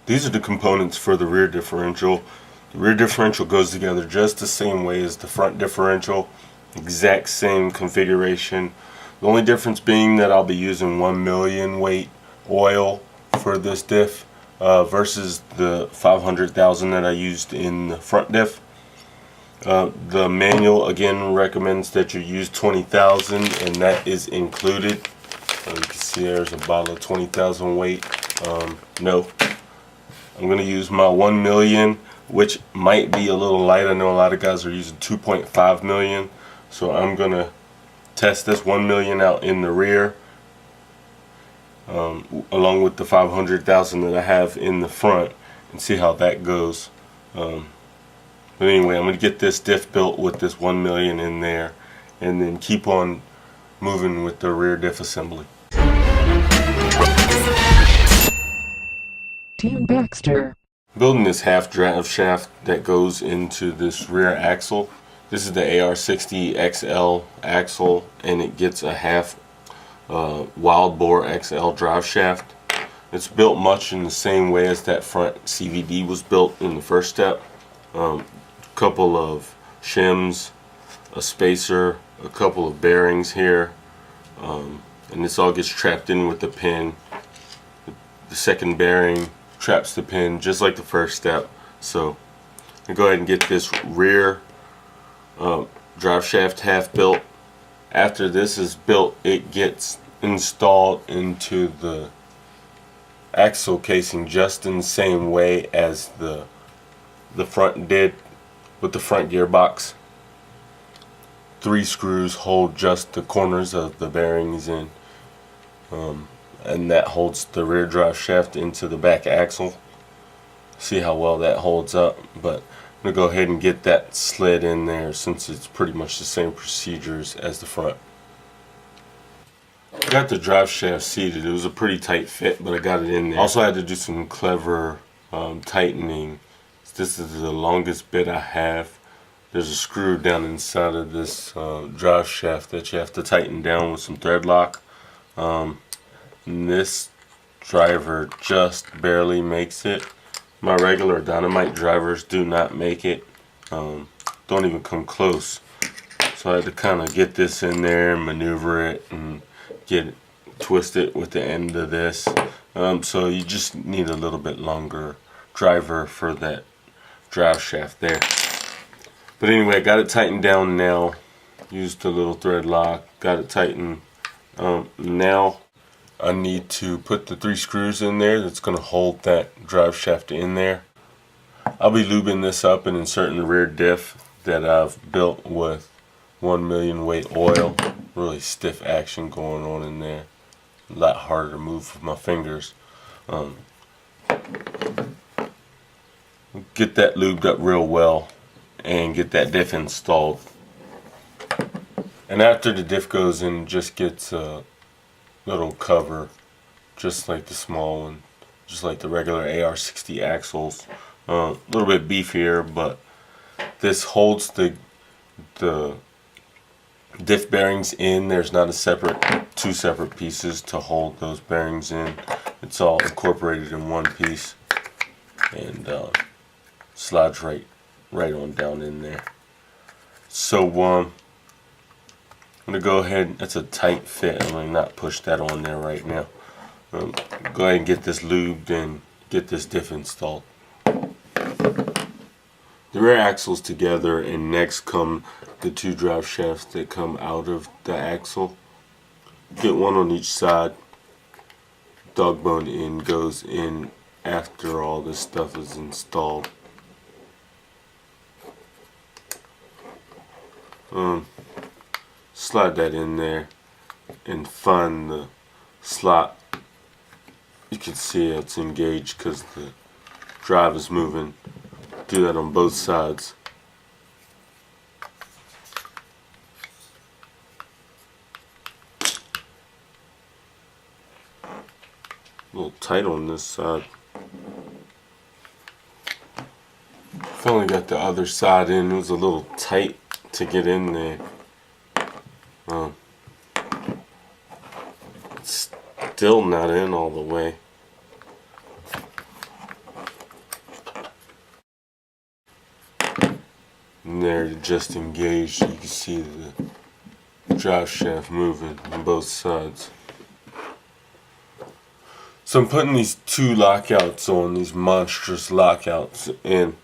These are the components for the rear differential. The rear differential goes together just the same way as the front differential. Exact same configuration. The only difference being that I'll be using 1 million weight oil for this diff versus the 500,000 that I used in the front diff. The manual again recommends that you use 20,000, and that is included. You can see there's a bottle of 20,000 weight. No, I'm going to use my 1 million, which might be a little light. I know a lot of guys are using 2.5 million, so I'm going to test this 1 million out in the rear along with the 500,000 that I have in the front and see how that goes. But anyway, I'm going to get this diff built with this 1 million in there and then keep on moving with the rear diff assembly. Team Baxter. Building this half drive shaft that goes into this rear axle. This is the AR60 XL axle, and it gets a half wild bore XL drive shaft. It's built much in the same way as that front CVD was built in the first step. Couple of shims, a spacer, a couple of bearings here, and this all gets trapped in with the pin. The second bearing traps the pin just like the first step. So I'll go ahead and get this rear drive shaft half built. After this is built, it gets installed into the axle casing just in the same way as the front did with the front gearbox. 3 screws hold just the corners of the bearings in, and that holds the rear drive shaft into the back axle. See how well that holds up, but I'm going to go ahead and get that slid in there since it's pretty much the same procedures as the front. I got the drive shaft seated. It was a pretty tight fit, but I got it in there. Also, I had to do some clever tightening. This is the longest bit I have. There's a screw down inside of this drive shaft that you have to tighten down with some thread lock. And this driver just barely makes it. My regular dynamite drivers do not make it. Don't even come close. So I had to kind of get this in there and maneuver it and twist it with the end of this. So you just need a little bit longer driver for that drive shaft there. But anyway, I got it tightened down now. Used a little thread lock, got it tightened. Now I need to put the 3 screws in there that's going to hold that drive shaft in there. I'll be lubing this up and inserting the rear diff that I've built with 1 million weight oil. Really stiff action going on in there. A lot harder to move with my fingers. Get that lubed up real well and get that diff installed. And after the diff goes in, just gets a little cover, just like the small one, just like the regular AR60 axles. A little bit beefier, but this holds the diff bearings in. There's not two separate pieces to hold those bearings in. It's all incorporated in one piece, and slides right on down in there. So I'm gonna go ahead. That's a tight fit. I'm gonna not push that on there right now. Go ahead and get this lubed and get this diff installed. The rear axle's together, and next come the 2 drive shafts that come out of the axle. Get one on each side. Dog bone end goes in after all this stuff is installed. Slide that in there and find the slot. You can see it's engaged because the drive is moving. Do that on both sides. A little tight on this side. Finally got the other side in. It was a little tight to get in there. It's still not in all the way. and they're just engaged. You can see the drive shaft moving on both sides. So I'm putting these two lockouts on, these monstrous lockouts, and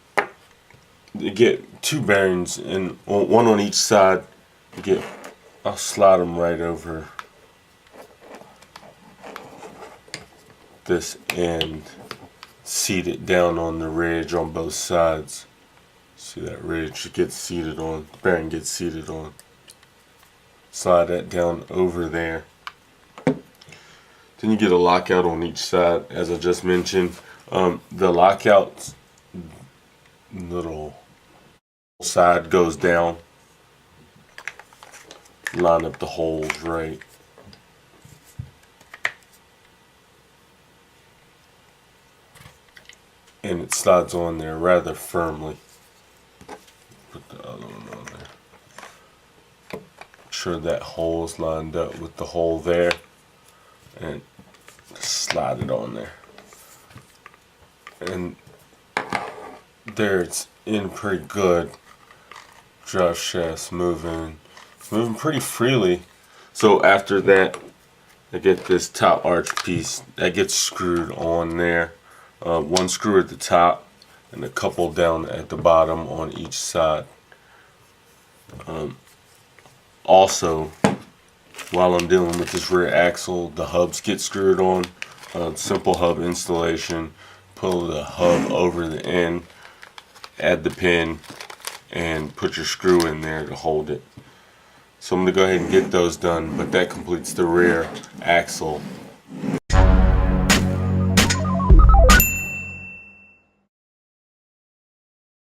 you get two bearings, and one on each side. I'll slide them right over this end, seat it down on the ridge on both sides. See that ridge gets seated on, the bearing gets seated on. Slide that down over there. Then you get a lockout on each side, as I just mentioned. The lockout's little side goes down. Line up the holes right. And it slides on there rather firmly. Put the other one on there. Make sure that hole is lined up with the hole there. And slide it on there. And there, it's in pretty good. Drive shaft's moving. It's moving pretty freely. So after that, I get this top arch piece that gets screwed on there. One screw at the top and a couple down at the bottom on each side. Also, while I'm dealing with this rear axle, the hubs get screwed on. Simple hub installation. Pull the hub over the end, add the pin, and put your screw in there to hold it. So I'm going to go ahead and get those done, but that completes the rear axle